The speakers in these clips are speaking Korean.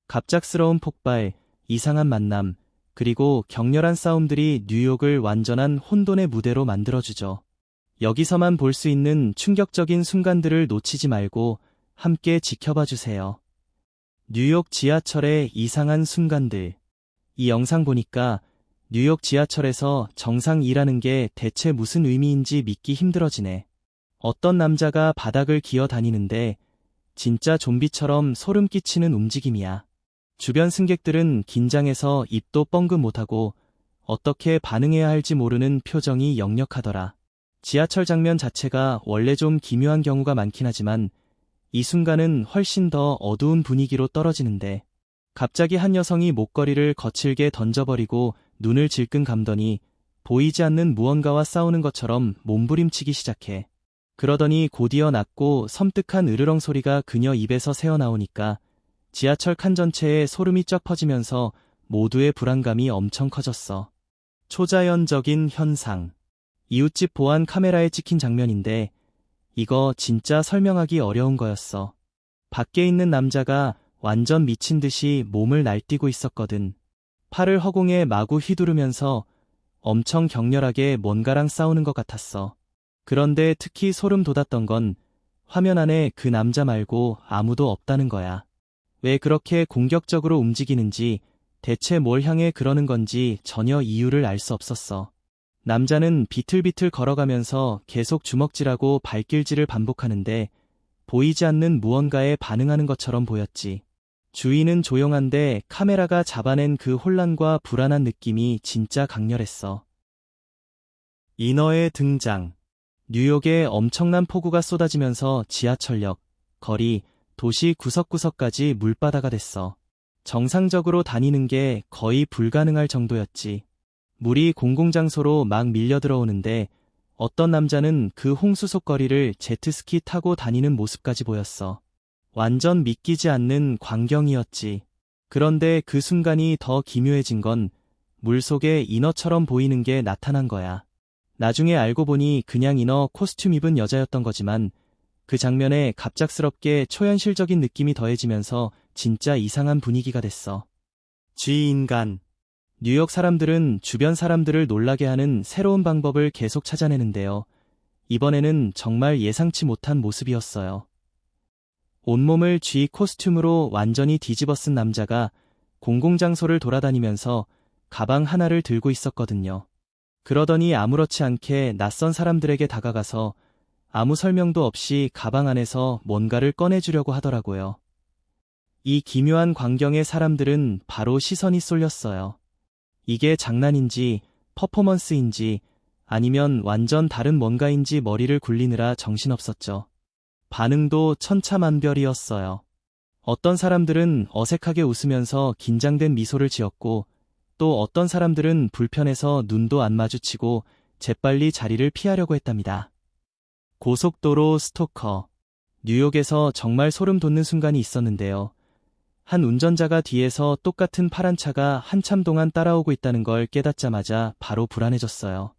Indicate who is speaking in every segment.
Speaker 1: 갑작스러운 폭발, 이상한 만남, 그리고 격렬한 싸움들이 뉴욕을 완전한 혼돈의 무대로 만들어주죠. 여기서만 볼 수 있는 충격적인 순간들을 놓치지 말고 함께 지켜봐 주세요. 뉴욕 지하철의 이상한 순간들. 이 영상 보니까 뉴욕 지하철에서 정상 일하는 게 대체 무슨 의미인지 믿기 힘들어지네. 어떤 남자가 바닥을 기어 다니는데 진짜 좀비처럼 소름 끼치는 움직임이야. 주변 승객들은 긴장해서 입도 뻥긋 못하고 어떻게 반응해야 할지 모르는 표정이 역력하더라. 지하철 장면 자체가 원래 좀 기묘한 경우가 많긴 하지만 이 순간은 훨씬 더 어두운 분위기로 떨어지는데 갑자기 한 여성이 목걸이를 거칠게 던져버리고 눈을 질끈 감더니 보이지 않는 무언가와 싸우는 것처럼 몸부림치기 시작해. 그러더니 곧이어 낮고 섬뜩한 으르렁 소리가 그녀 입에서 새어나오니까 지하철 칸 전체에 소름이 쫙 퍼지면서 모두의 불안감이 엄청 커졌어. 초자연적인 현상. 이웃집 보안 카메라에 찍힌 장면인데 이거 진짜 설명하기 어려운 거였어. 밖에 있는 남자가 완전 미친 듯이 몸을 날뛰고 있었거든. 팔을 허공에 마구 휘두르면서 엄청 격렬하게 뭔가랑 싸우는 것 같았어. 그런데 특히 소름 돋았던 건 화면 안에 그 남자 말고 아무도 없다는 거야. 왜 그렇게 공격적으로 움직이는지, 대체 뭘 향해 그러는 건지 전혀 이유를 알 수 없었어. 남자는 비틀비틀 걸어가면서 계속 주먹질하고 발길질을 반복하는데 보이지 않는 무언가에 반응하는 것처럼 보였지. 주위는 조용한데 카메라가 잡아낸 그 혼란과 불안한 느낌이 진짜 강렬했어. 인어의 등장. 뉴욕에 엄청난 폭우가 쏟아지면서 지하철역, 거리, 도시 구석구석까지 물바다가 됐어. 정상적으로 다니는 게 거의 불가능할 정도였지. 물이 공공장소로 막 밀려 들어오는데 어떤 남자는 그 홍수 속 거리를 제트스키 타고 다니는 모습까지 보였어. 완전 믿기지 않는 광경이었지. 그런데 그 순간이 더 기묘해진 건 물속에 인어처럼 보이는 게 나타난 거야. 나중에 알고 보니 그냥 인어 코스튬 입은 여자였던 거지만 그 장면에 갑작스럽게 초현실적인 느낌이 더해지면서 진짜 이상한 분위기가 됐어. 쥐인간. 뉴욕 사람들은 주변 사람들을 놀라게 하는 새로운 방법을 계속 찾아내는데요. 이번에는 정말 예상치 못한 모습이었어요. 온몸을 쥐 코스튬으로 완전히 뒤집어 쓴 남자가 공공장소를 돌아다니면서 가방 하나를 들고 있었거든요. 그러더니 아무렇지 않게 낯선 사람들에게 다가가서 아무 설명도 없이 가방 안에서 뭔가를 꺼내주려고 하더라고요. 이 기묘한 광경에 사람들은 바로 시선이 쏠렸어요. 이게 장난인지 퍼포먼스인지 아니면 완전 다른 뭔가인지 머리를 굴리느라 정신없었죠. 반응도 천차만별이었어요. 어떤 사람들은 어색하게 웃으면서 긴장된 미소를 지었고 또 어떤 사람들은 불편해서 눈도 안 마주치고 재빨리 자리를 피하려고 했답니다. 고속도로 스토커. 뉴욕에서 정말 소름 돋는 순간이 있었는데요. 한 운전자가 뒤에서 똑같은 파란 차가 한참 동안 따라오고 있다는 걸 깨닫자마자 바로 불안해졌어요.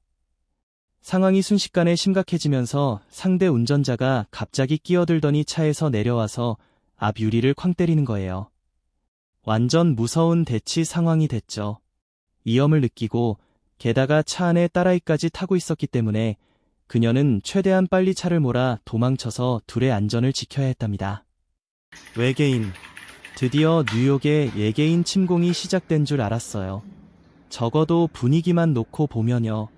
Speaker 1: 상황이 순식간에 심각해지면서 상대 운전자가 갑자기 끼어들더니 차에서 내려와서 앞 유리를 쾅 때리는 거예요. 완전 무서운 대치 상황이 됐죠. 위험을 느끼고 게다가 차 안에 딸아이까지 타고 있었기 때문에 그녀는 최대한 빨리 차를 몰아 도망쳐서 둘의 안전을 지켜야 했답니다. 외계인. 드디어 뉴욕에 외계인 침공이 시작된 줄 알았어요. 적어도 분위기만 놓고 보면요.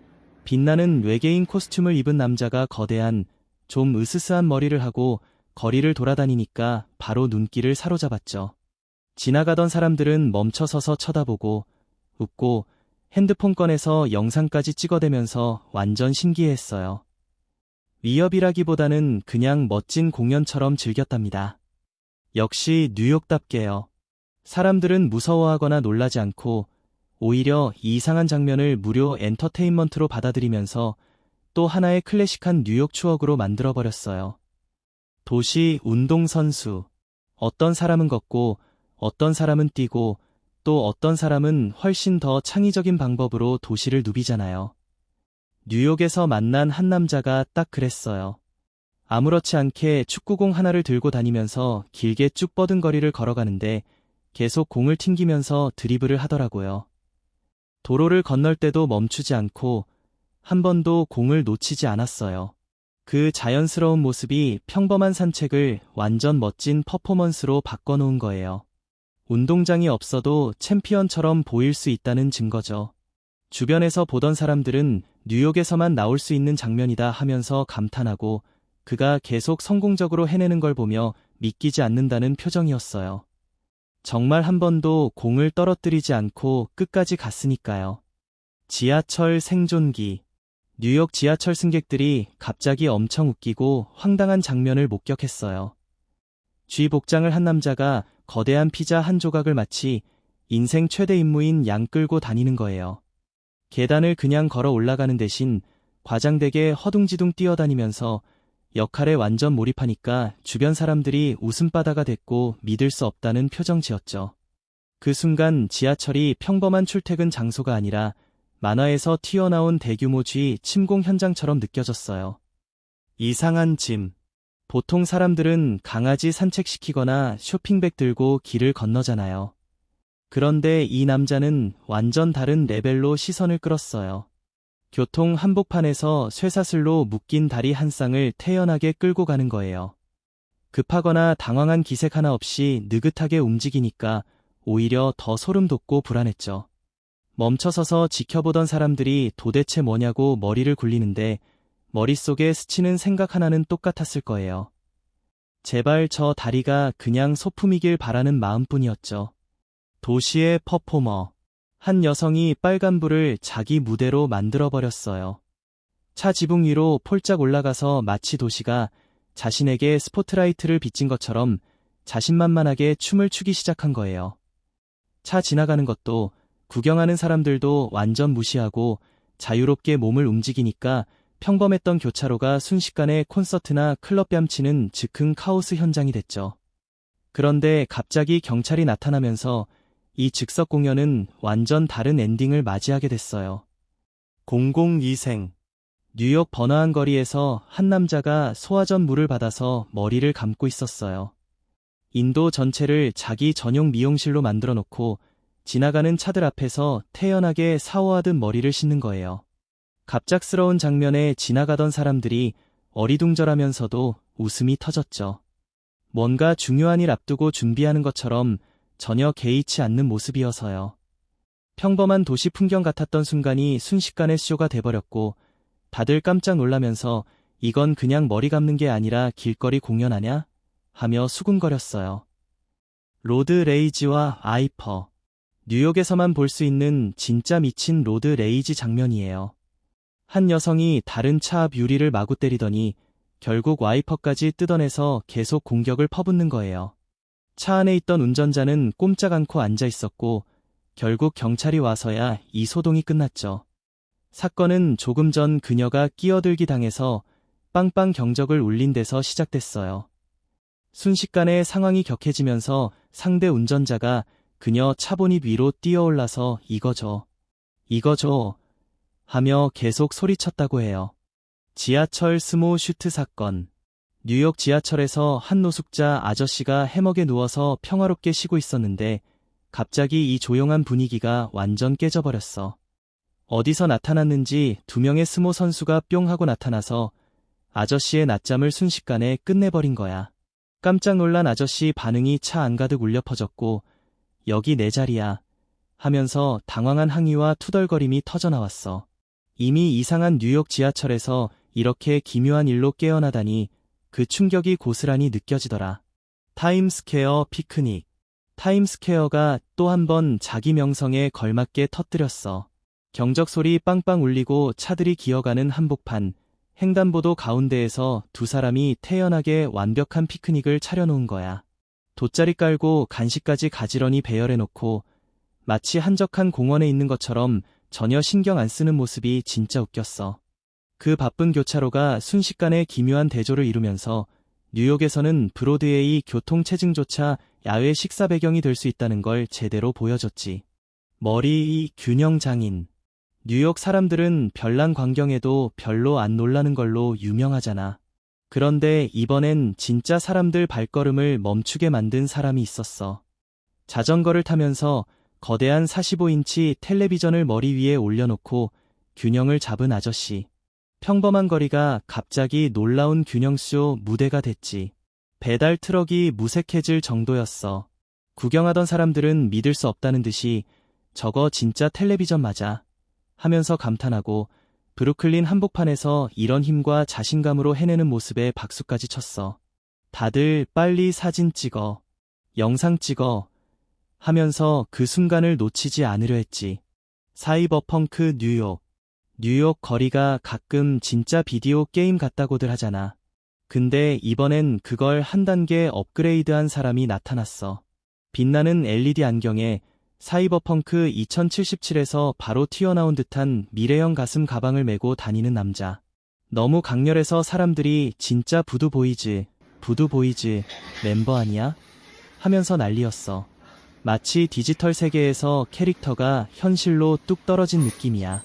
Speaker 1: 빛나는 외계인 코스튬을 입은 남자가 거대한, 좀 으스스한 머리를 하고 거리를 돌아다니니까 바로 눈길을 사로잡았죠. 지나가던 사람들은 멈춰서서 쳐다보고 웃고 핸드폰 꺼내서 영상까지 찍어대면서 완전 신기해했어요. 위협이라기보다는 그냥 멋진 공연처럼 즐겼답니다. 역시 뉴욕답게요. 사람들은 무서워하거나 놀라지 않고 오히려 이 이상한 장면을 무료 엔터테인먼트로 받아들이면서 또 하나의 클래식한 뉴욕 추억으로 만들어버렸어요. 도시 운동선수. 어떤 사람은 걷고 어떤 사람은 뛰고 또 어떤 사람은 훨씬 더 창의적인 방법으로 도시를 누비잖아요. 뉴욕에서 만난 한 남자가 딱 그랬어요. 아무렇지 않게 축구공 하나를 들고 다니면서 길게 쭉 뻗은 거리를 걸어가는데 계속 공을 튕기면서 드리블을 하더라고요. 도로를 건널 때도 멈추지 않고 한 번도 공을 놓치지 않았어요. 그 자연스러운 모습이 평범한 산책을 완전 멋진 퍼포먼스로 바꿔놓은 거예요. 운동장이 없어도 챔피언처럼 보일 수 있다는 증거죠. 주변에서 보던 사람들은 뉴욕에서만 나올 수 있는 장면이다 하면서 감탄하고 그가 계속 성공적으로 해내는 걸 보며 믿기지 않는다는 표정이었어요. 정말 한 번도 공을 떨어뜨리지 않고 끝까지 갔으니까요. 지하철 생존기. 뉴욕 지하철 승객들이 갑자기 엄청 웃기고 황당한 장면을 목격했어요. 쥐 복장을 한 남자가 거대한 피자 한 조각을 마치 인생 최대 임무인 양 끌고 다니는 거예요. 계단을 그냥 걸어 올라가는 대신 과장되게 허둥지둥 뛰어다니면서 역할에 완전 몰입하니까 주변 사람들이 웃음바다가 됐고 믿을 수 없다는 표정 지었죠. 그 순간 지하철이 평범한 출퇴근 장소가 아니라 만화에서 튀어나온 대규모 쥐 침공 현장처럼 느껴졌어요. 이상한 짐. 보통 사람들은 강아지 산책시키거나 쇼핑백 들고 길을 건너잖아요. 그런데 이 남자는 완전 다른 레벨로 시선을 끌었어요. 교통 한복판에서 쇠사슬로 묶인 다리 한 쌍을 태연하게 끌고 가는 거예요. 급하거나 당황한 기색 하나 없이 느긋하게 움직이니까 오히려 더 소름 돋고 불안했죠. 멈춰서서 지켜보던 사람들이 도대체 뭐냐고 머리를 굴리는데 머릿속에 스치는 생각 하나는 똑같았을 거예요. 제발 저 다리가 그냥 소품이길 바라는 마음뿐이었죠. 도시의 퍼포머. 한 여성이 빨간불을 자기 무대로 만들어버렸어요. 차 지붕 위로 폴짝 올라가서 마치 도시가 자신에게 스포트라이트를 비친 것처럼 자신만만하게 춤을 추기 시작한 거예요. 차 지나가는 것도 구경하는 사람들도 완전 무시하고 자유롭게 몸을 움직이니까 평범했던 교차로가 순식간에 콘서트나 클럽 뺨치는 즉흥 카오스 현장이 됐죠. 그런데 갑자기 경찰이 나타나면서 이 즉석 공연은 완전 다른 엔딩을 맞이하게 됐어요. 공공위생. 뉴욕 번화한 거리에서 한 남자가 소화전 물을 받아서 머리를 감고 있었어요. 인도 전체를 자기 전용 미용실로 만들어 놓고 지나가는 차들 앞에서 태연하게 샤워하듯 머리를 씻는 거예요. 갑작스러운 장면에 지나가던 사람들이 어리둥절하면서도 웃음이 터졌죠. 뭔가 중요한 일 앞두고 준비하는 것처럼 전혀 개의치 않는 모습이어서요. 평범한 도시 풍경 같았던 순간이 순식간에 쇼가 돼버렸고 다들 깜짝 놀라면서 이건 그냥 머리 감는 게 아니라 길거리 공연 아냐? 하며 수군거렸어요. 로드 레이지와 아이퍼. 뉴욕에서만 볼 수 있는 진짜 미친 로드 레이지 장면이에요. 한 여성이 다른 차 앞 유리를 마구 때리더니 결국 와이퍼까지 뜯어내서 계속 공격을 퍼붓는 거예요. 차 안에 있던 운전자는 꼼짝 않고 앉아 있었고 결국 경찰이 와서야 이 소동이 끝났죠. 사건은 조금 전 그녀가 끼어들기 당해서 빵빵 경적을 울린 데서 시작됐어요. 순식간에 상황이 격해지면서 상대 운전자가 그녀 차보닛 위로 뛰어올라서 이거죠. 하며 계속 소리쳤다고 해요. 지하철 스모 슈트 사건. 뉴욕 지하철에서 한 노숙자 아저씨가 해먹에 누워서 평화롭게 쉬고 있었는데 갑자기 이 조용한 분위기가 완전 깨져버렸어. 어디서 나타났는지 두 명의 스모 선수가 뿅 하고 나타나서 아저씨의 낮잠을 순식간에 끝내버린 거야. 깜짝 놀란 아저씨 반응이 차 안가득 울려 퍼졌고 여기 내 자리야 하면서 당황한 항의와 투덜거림이 터져나왔어. 이미 이상한 뉴욕 지하철에서 이렇게 기묘한 일로 깨어나다니 그 충격이 고스란히 느껴지더라. 타임스퀘어 피크닉. 타임스퀘어가 또 한 번 자기 명성에 걸맞게 터뜨렸어. 경적 소리 빵빵 울리고 차들이 기어가는 한복판, 횡단보도 가운데에서 두 사람이 태연하게 완벽한 피크닉을 차려놓은 거야. 돗자리 깔고 간식까지 가지런히 배열해놓고 마치 한적한 공원에 있는 것처럼 전혀 신경 안 쓰는 모습이 진짜 웃겼어. 그 바쁜 교차로가 순식간에 기묘한 대조를 이루면서 뉴욕에서는 브로드웨이 교통체증조차 야외 식사 배경이 될 수 있다는 걸 제대로 보여줬지. 머리 균형 장인. 뉴욕 사람들은 별난 광경에도 별로 안 놀라는 걸로 유명하잖아. 그런데 이번엔 진짜 사람들 발걸음을 멈추게 만든 사람이 있었어. 자전거를 타면서 거대한 45인치 텔레비전을 머리 위에 올려놓고 균형을 잡은 아저씨. 평범한 거리가 갑자기 놀라운 균형쇼 무대가 됐지. 배달 트럭이 무색해질 정도였어. 구경하던 사람들은 믿을 수 없다는 듯이 저거 진짜 텔레비전 맞아 하면서 감탄하고 브루클린 한복판에서 이런 힘과 자신감으로 해내는 모습에 박수까지 쳤어. 다들 빨리 사진 찍어, 영상 찍어 하면서 그 순간을 놓치지 않으려 했지. 사이버펑크 뉴욕. 뉴욕 거리가 가끔 진짜 비디오 게임 같다고들 하잖아. 근데 이번엔 그걸 한 단계 업그레이드한 사람이 나타났어. 빛나는 LED 안경에 사이버펑크 2077에서 바로 튀어나온 듯한 미래형 가슴 가방을 메고 다니는 남자. 너무 강렬해서 사람들이 진짜 부두보이즈 멤버 아니야? 하면서 난리였어. 마치 디지털 세계에서 캐릭터가 현실로 뚝 떨어진 느낌이야.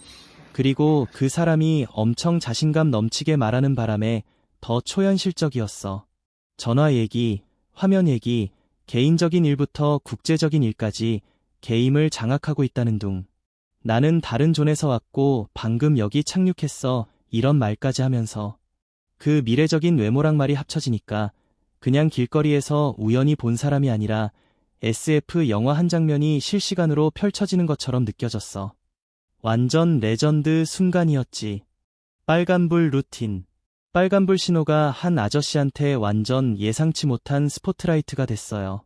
Speaker 1: 그리고 그 사람이 엄청 자신감 넘치게 말하는 바람에 더 초현실적이었어. 전화 얘기, 화면 얘기, 개인적인 일부터 국제적인 일까지 게임을 장악하고 있다는 둥. 나는 다른 존에서 왔고 방금 여기 착륙했어. 이런 말까지 하면서. 그 미래적인 외모랑 말이 합쳐지니까 그냥 길거리에서 우연히 본 사람이 아니라 SF 영화 한 장면이 실시간으로 펼쳐지는 것처럼 느껴졌어. 완전 레전드 순간이었지. 빨간불 루틴. 빨간불 신호가 한 아저씨한테 완전 예상치 못한 스포트라이트가 됐어요.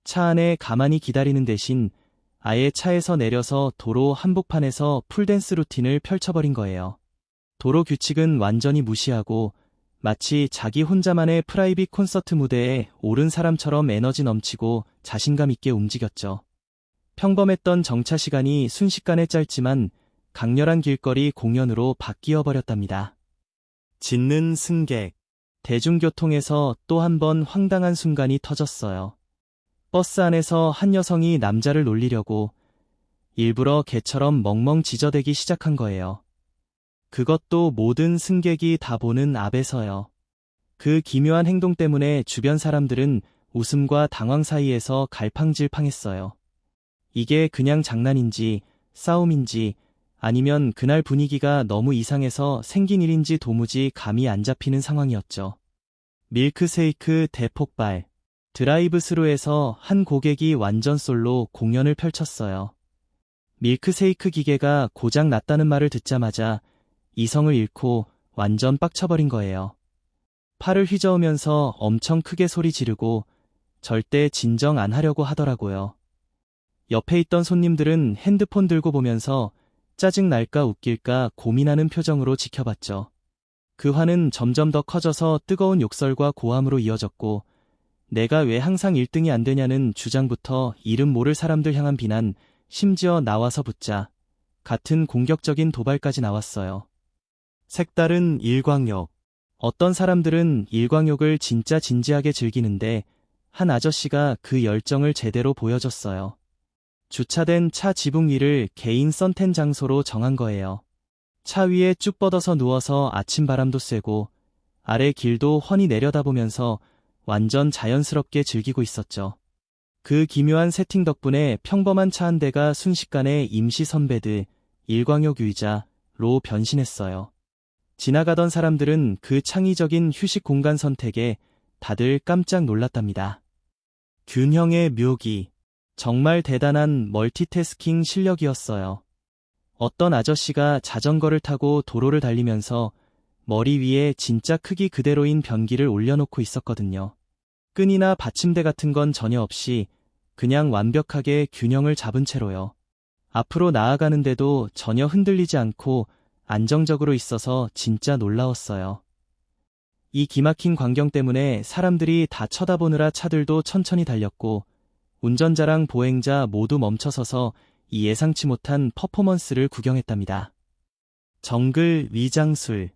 Speaker 1: 차 안에 가만히 기다리는 대신 아예 차에서 내려서 도로 한복판에서 풀댄스 루틴을 펼쳐버린 거예요. 도로 규칙은 완전히 무시하고 마치 자기 혼자만의 프라이빗 콘서트 무대에 오른 사람처럼 에너지 넘치고 자신감 있게 움직였죠. 평범했던 정차 시간이 순식간에 짧지만 강렬한 길거리 공연으로 바뀌어 버렸답니다. 짖는 승객. 대중교통에서 또 한 번 황당한 순간이 터졌어요. 버스 안에서 한 여성이 남자를 놀리려고 일부러 개처럼 멍멍 짖어대기 시작한 거예요. 그것도 모든 승객이 다 보는 앞에서요. 그 기묘한 행동 때문에 주변 사람들은 웃음과 당황 사이에서 갈팡질팡했어요. 이게 그냥 장난인지 싸움인지 아니면 그날 분위기가 너무 이상해서 생긴 일인지 도무지 감이 안 잡히는 상황이었죠. 밀크세이크 대폭발. 드라이브스루에서 한 고객이 완전 솔로 공연을 펼쳤어요. 밀크세이크 기계가 고장 났다는 말을 듣자마자 이성을 잃고 완전 빡쳐버린 거예요. 팔을 휘저으면서 엄청 크게 소리 지르고 절대 진정 안 하려고 하더라고요. 옆에 있던 손님들은 핸드폰 들고 보면서 짜증 날까 웃길까 고민하는 표정으로 지켜봤죠. 그 화는 점점 더 커져서 뜨거운 욕설과 고함으로 이어졌고 내가 왜 항상 1등이 안 되냐는 주장부터 이름 모를 사람들 향한 비난, 심지어 나와서 붙자 같은 공격적인 도발까지 나왔어요. 색다른 일광욕. 어떤 사람들은 일광욕을 진짜 진지하게 즐기는데 한 아저씨가 그 열정을 제대로 보여줬어요. 주차된 차 지붕 위를 개인 선텐 장소로 정한 거예요. 차 위에 쭉 뻗어서 누워서 아침 바람도 쐬고 아래 길도 훤히 내려다보면서 완전 자연스럽게 즐기고 있었죠. 그 기묘한 세팅 덕분에 평범한 차 한 대가 순식간에 임시 선베드, 일광욕 의자로 변신했어요. 지나가던 사람들은 그 창의적인 휴식 공간 선택에 다들 깜짝 놀랐답니다. 균형의 묘기. 정말 대단한 멀티태스킹 실력이었어요. 어떤 아저씨가 자전거를 타고 도로를 달리면서 머리 위에 진짜 크기 그대로인 변기를 올려놓고 있었거든요. 끈이나 받침대 같은 건 전혀 없이 그냥 완벽하게 균형을 잡은 채로요. 앞으로 나아가는데도 전혀 흔들리지 않고 안정적으로 있어서 진짜 놀라웠어요. 이 기막힌 광경 때문에 사람들이 다 쳐다보느라 차들도 천천히 달렸고 운전자랑 보행자 모두 멈춰서서 이 예상치 못한 퍼포먼스를 구경했답니다. 정글 위장술.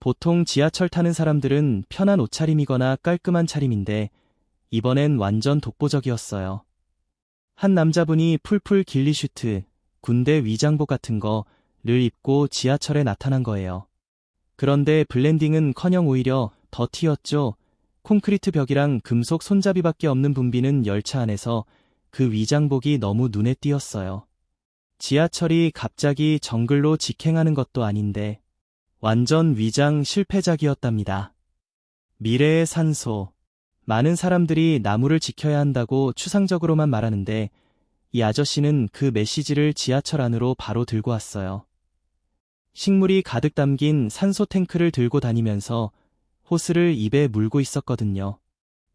Speaker 1: 보통 지하철 타는 사람들은 편한 옷차림이거나 깔끔한 차림인데 이번엔 완전 독보적이었어요. 한 남자분이 풀풀 길리슈트, 군대 위장복 같은 거를 입고 지하철에 나타난 거예요. 그런데 블렌딩은커녕 오히려 더 튀었죠. 콘크리트 벽이랑 금속 손잡이밖에 없는 붐비는 열차 안에서 그 위장복이 너무 눈에 띄었어요. 지하철이 갑자기 정글로 직행하는 것도 아닌데 완전 위장 실패작이었답니다. 미래의 산소. 많은 사람들이 나무를 지켜야 한다고 추상적으로만 말하는데 이 아저씨는 그 메시지를 지하철 안으로 바로 들고 왔어요. 식물이 가득 담긴 산소 탱크를 들고 다니면서 호스를 입에 물고 있었거든요.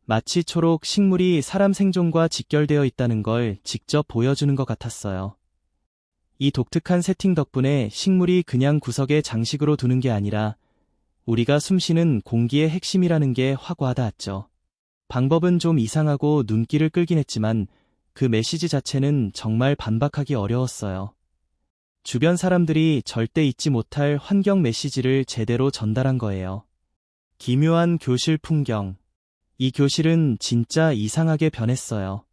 Speaker 1: 마치 초록 식물이 사람 생존과 직결되어 있다는 걸 직접 보여주는 것 같았어요. 이 독특한 세팅 덕분에 식물이 그냥 구석에 장식으로 두는 게 아니라 우리가 숨쉬는 공기의 핵심이라는 게 확 와닿았죠. 방법은 좀 이상하고 눈길을 끌긴 했지만 그 메시지 자체는 정말 반박하기 어려웠어요. 주변 사람들이 절대 잊지 못할 환경 메시지를 제대로 전달한 거예요. 기묘한 교실 풍경. 이 교실은 진짜 이상하게 변했어요.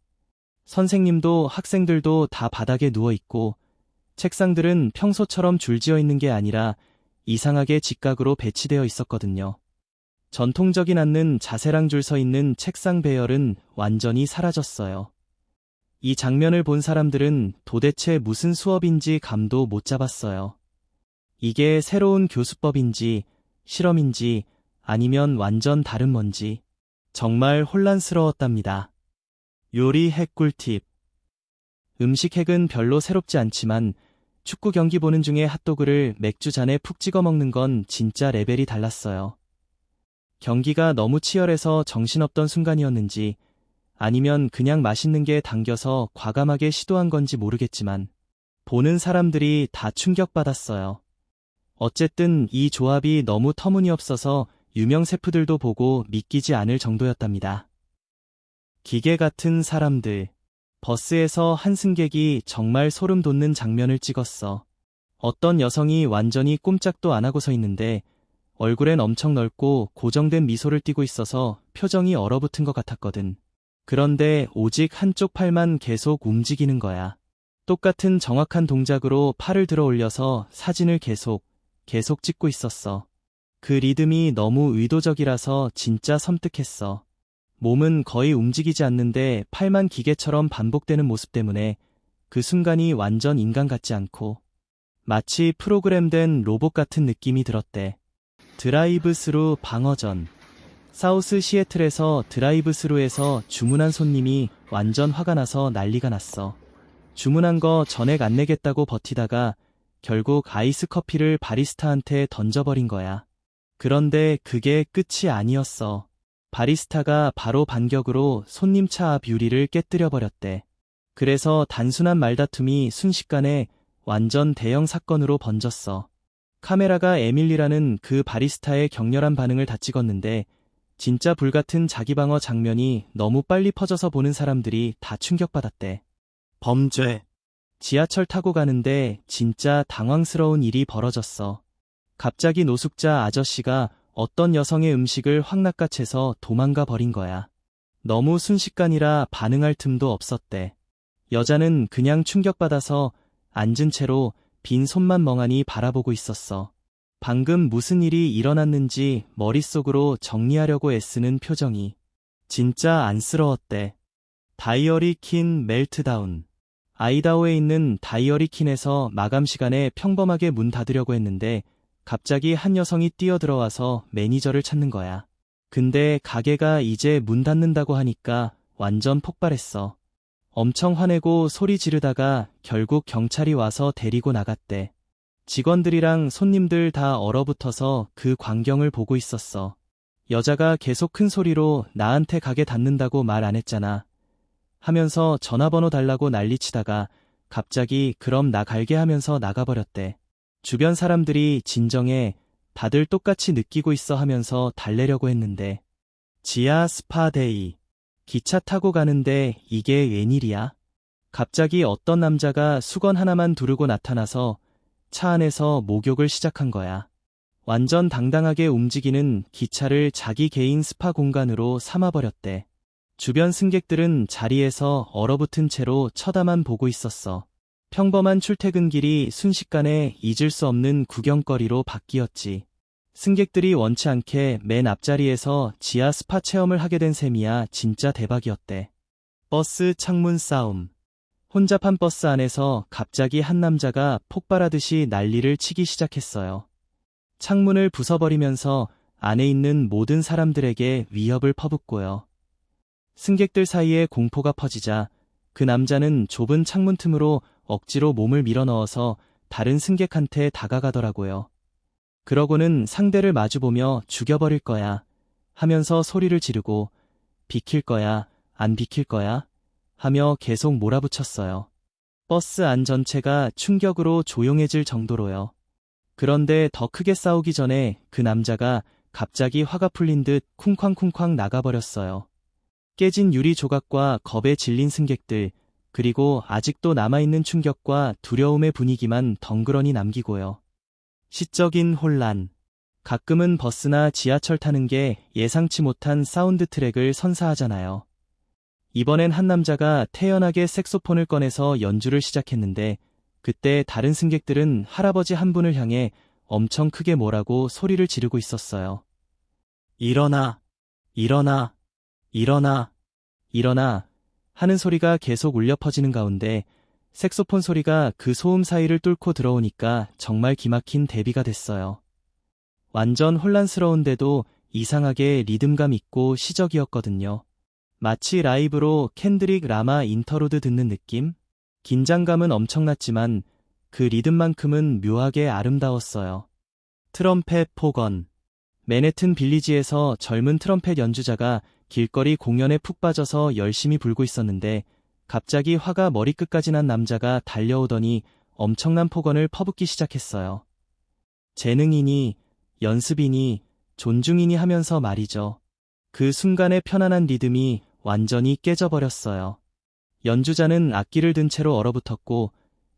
Speaker 1: 선생님도 학생들도 다 바닥에 누워있고 책상들은 평소처럼 줄지어 있는 게 아니라 이상하게 직각으로 배치되어 있었거든요. 전통적인 앉는 자세랑 줄 서 있는 책상 배열은 완전히 사라졌어요. 이 장면을 본 사람들은 도대체 무슨 수업인지 감도 못 잡았어요. 이게 새로운 교수법인지 실험인지 아니면 완전 다른 뭔지 정말 혼란스러웠답니다. 요리 핵 꿀팁. 음식 핵은 별로 새롭지 않지만 축구 경기 보는 중에 핫도그를 맥주 잔에 푹 찍어 먹는 건 진짜 레벨이 달랐어요. 경기가 너무 치열해서 정신없던 순간이었는지 아니면 그냥 맛있는 게 당겨서 과감하게 시도한 건지 모르겠지만 보는 사람들이 다 충격받았어요. 어쨌든 이 조합이 너무 터무니없어서 유명 셰프들도 보고 믿기지 않을 정도였답니다. 기계 같은 사람들. 버스에서 한 승객이 정말 소름 돋는 장면을 찍었어. 어떤 여성이 완전히 꼼짝도 안 하고 서 있는데 얼굴엔 엄청 넓고 고정된 미소를 띠고 있어서 표정이 얼어붙은 것 같았거든. 그런데 오직 한쪽 팔만 계속 움직이는 거야. 똑같은 정확한 동작으로 팔을 들어 올려서 사진을 계속 찍고 있었어. 그 리듬이 너무 의도적이라서 진짜 섬뜩했어. 몸은 거의 움직이지 않는데 팔만 기계처럼 반복되는 모습 때문에 그 순간이 완전 인간 같지 않고 마치 프로그램된 로봇 같은 느낌이 들었대. 드라이브스루 방어전. 사우스 시애틀에서 드라이브스루에서 주문한 손님이 완전 화가 나서 난리가 났어. 주문한 거 전액 안 내겠다고 버티다가 결국 아이스 커피를 바리스타한테 던져버린 거야. 그런데 그게 끝이 아니었어. 바리스타가 바로 반격으로 손님 차 앞 유리를 깨뜨려 버렸대. 그래서 단순한 말다툼이 순식간에 완전 대형 사건으로 번졌어. 카메라가 에밀리라는 그 바리스타의 격렬한 반응을 다 찍었는데 진짜 불같은 자기방어 장면이 너무 빨리 퍼져서 보는 사람들이 다 충격받았대. 범죄. 지하철 타고 가는데 진짜 당황스러운 일이 벌어졌어. 갑자기 노숙자 아저씨가 어떤 여성의 음식을 확 낚아채서 도망가 버린 거야. 너무 순식간이라 반응할 틈도 없었대. 여자는 그냥 충격받아서 앉은 채로 빈 손만 멍하니 바라보고 있었어. 방금 무슨 일이 일어났는지 머릿속으로 정리하려고 애쓰는 표정이 진짜 안쓰러웠대. 다이어리 킨 멜트다운. 아이다호에 있는 다이어리 킨에서 마감 시간에 평범하게 문 닫으려고 했는데 갑자기 한 여성이 뛰어들어와서 매니저를 찾는 거야. 근데 가게가 이제 문 닫는다고 하니까 완전 폭발했어. 엄청 화내고 소리 지르다가 결국 경찰이 와서 데리고 나갔대. 직원들이랑 손님들 다 얼어붙어서 그 광경을 보고 있었어. 여자가 계속 큰 소리로 나한테 가게 닫는다고 말 안 했잖아 하면서 전화번호 달라고 난리치다가 갑자기 그럼 나 갈게 하면서 나가버렸대. 주변 사람들이 진정해, 다들 똑같이 느끼고 있어 하면서 달래려고 했는데 지하 스파데이. 기차 타고 가는데 이게 웬일이야? 갑자기 어떤 남자가 수건 하나만 두르고 나타나서 차 안에서 목욕을 시작한 거야. 완전 당당하게 움직이는 기차를 자기 개인 스파 공간으로 삼아버렸대. 주변 승객들은 자리에서 얼어붙은 채로 쳐다만 보고 있었어. 평범한 출퇴근길이 순식간에 잊을 수 없는 구경거리로 바뀌었지. 승객들이 원치 않게 맨 앞자리에서 지하 스파 체험을 하게 된 셈이야. 진짜 대박이었대. 버스 창문 싸움. 혼잡한 버스 안에서 갑자기 한 남자가 폭발하듯이 난리를 치기 시작했어요. 창문을 부숴버리면서 안에 있는 모든 사람들에게 위협을 퍼붓고요. 승객들 사이에 공포가 퍼지자 그 남자는 좁은 창문 틈으로 억지로 몸을 밀어넣어서 다른 승객한테 다가가더라고요. 그러고는 상대를 마주보며 죽여버릴 거야 하면서 소리를 지르고 비킬 거야, 안 비킬 거야 하며 계속 몰아붙였어요. 버스 안 전체가 충격으로 조용해질 정도로요. 그런데 더 크게 싸우기 전에 그 남자가 갑자기 화가 풀린 듯 쿵쾅쿵쾅 나가버렸어요. 깨진 유리 조각과 겁에 질린 승객들, 그리고 아직도 남아있는 충격과 두려움의 분위기만 덩그러니 남기고요. 시적인 혼란. 가끔은 버스나 지하철 타는 게 예상치 못한 사운드 트랙을 선사하잖아요. 이번엔 한 남자가 태연하게 색소폰을 꺼내서 연주를 시작했는데 그때 다른 승객들은 할아버지 한 분을 향해 엄청 크게 뭐라고 소리를 지르고 있었어요. 일어나, 일어나, 일어나, 일어나 하는 소리가 계속 울려 퍼지는 가운데 색소폰 소리가 그 소음 사이를 뚫고 들어오니까 정말 기막힌 대비가 됐어요. 완전 혼란스러운데도 이상하게 리듬감 있고 시적이었거든요. 마치 라이브로 켄드릭 라마 인터루드 듣는 느낌? 긴장감은 엄청났지만 그 리듬만큼은 묘하게 아름다웠어요. 트럼펫 폭언. 맨해튼 빌리지에서 젊은 트럼펫 연주자가 길거리 공연에 푹 빠져서 열심히 불고 있었는데 갑자기 화가 머리끝까지 난 남자가 달려오더니 엄청난 폭언을 퍼붓기 시작했어요. 재능이니 연습이니 존중이니 하면서 말이죠. 그 순간의 편안한 리듬이 완전히 깨져버렸어요. 연주자는 악기를 든 채로 얼어붙었고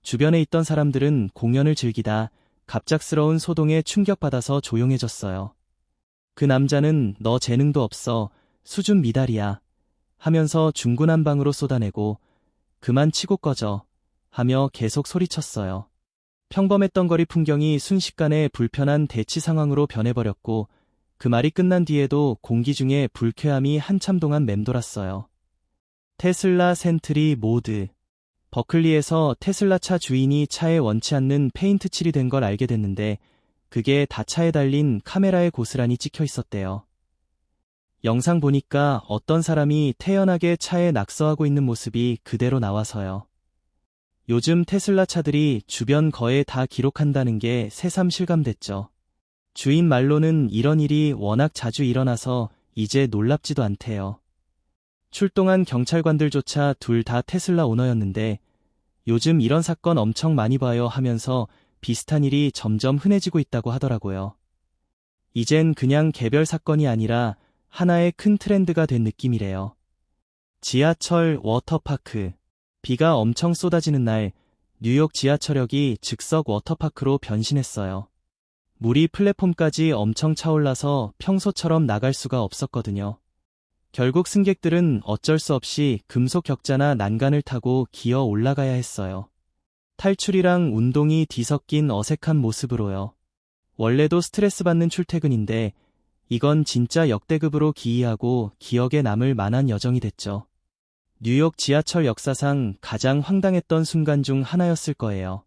Speaker 1: 주변에 있던 사람들은 공연을 즐기다 갑작스러운 소동에 충격받아서 조용해졌어요. 그 남자는 너 재능도 없어, 수준 미달이야 하면서 중구난방으로 쏟아내고 그만 치고 꺼져 하며 계속 소리쳤어요. 평범했던 거리 풍경이 순식간에 불편한 대치 상황으로 변해버렸고 그 말이 끝난 뒤에도 공기 중에 불쾌함이 한참 동안 맴돌았어요. 테슬라 센트리 모드. 버클리에서 테슬라 차 주인이 차에 원치 않는 페인트 칠이 된 걸 알게 됐는데 그게 다 차에 달린 카메라에 고스란히 찍혀 있었대요. 영상 보니까 어떤 사람이 태연하게 차에 낙서하고 있는 모습이 그대로 나와서요. 요즘 테슬라 차들이 주변 거에 다 기록한다는 게 새삼 실감됐죠. 주인 말로는 이런 일이 워낙 자주 일어나서 이제 놀랍지도 않대요. 출동한 경찰관들조차 둘 다 테슬라 오너였는데 요즘 이런 사건 엄청 많이 봐요 하면서 비슷한 일이 점점 흔해지고 있다고 하더라고요. 이젠 그냥 개별 사건이 아니라 하나의 큰 트렌드가 된 느낌이래요. 지하철 워터파크. 비가 엄청 쏟아지는 날 뉴욕 지하철역이 즉석 워터파크로 변신했어요. 물이 플랫폼까지 엄청 차올라서 평소처럼 나갈 수가 없었거든요. 결국 승객들은 어쩔 수 없이 금속 격자나 난간을 타고 기어 올라가야 했어요. 탈출이랑 운동이 뒤섞인 어색한 모습으로요. 원래도 스트레스 받는 출퇴근인데 이건 진짜 역대급으로 기이하고 기억에 남을 만한 여정이 됐죠. 뉴욕 지하철 역사상 가장 황당했던 순간 중 하나였을 거예요.